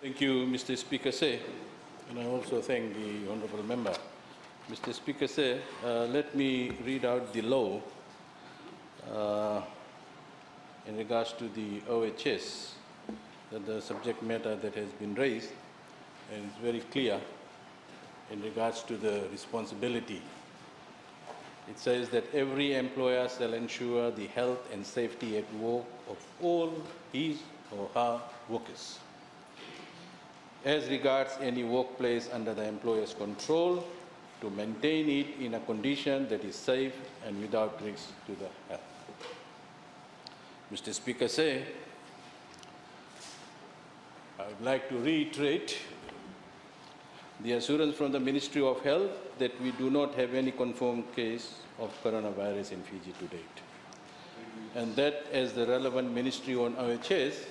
Thank you, Mr. Speaker Say, and I also thank the honourable member. Mr. Speaker Say, let me read out the law in regards to the OHS, that the subject matter that has been raised, and it's very clear in regards to the responsibility. It says that every employer shall ensure the health and safety at work of all his or her workers. As regards any workplace under the employer's control, to maintain it in a condition that is safe and without risk to the health. Mr. Speaker Say, I would like to reiterate the assurance from the Ministry of Health that we do not have any confirmed case of coronavirus in Fiji to date. And that as the relevant Ministry on OHS,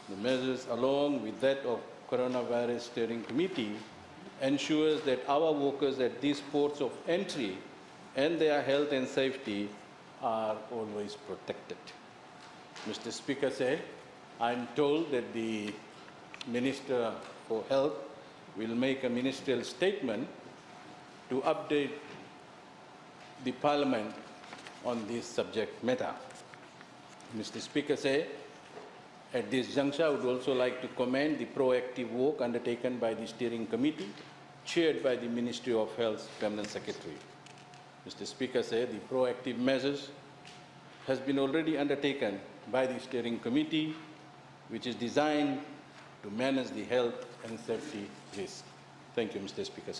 the measures along with that of Coronavirus Steering Committee ensures that our workers at these ports of entry and their health and safety are always protected. Mr. Speaker said, I'm told that the Minister for Health will make a ministerial statement to update the Parliament on this subject matter. Mr. Speaker said, at this juncture, I would also like to commend the proactive work undertaken by the Steering Committee, chaired by the Ministry of Health's Permanent Secretary. Mr. Speaker said the proactive measures has been already undertaken by the Steering Committee, which is designed to manage the health and safety risk. Thank you, Mr. Speaker.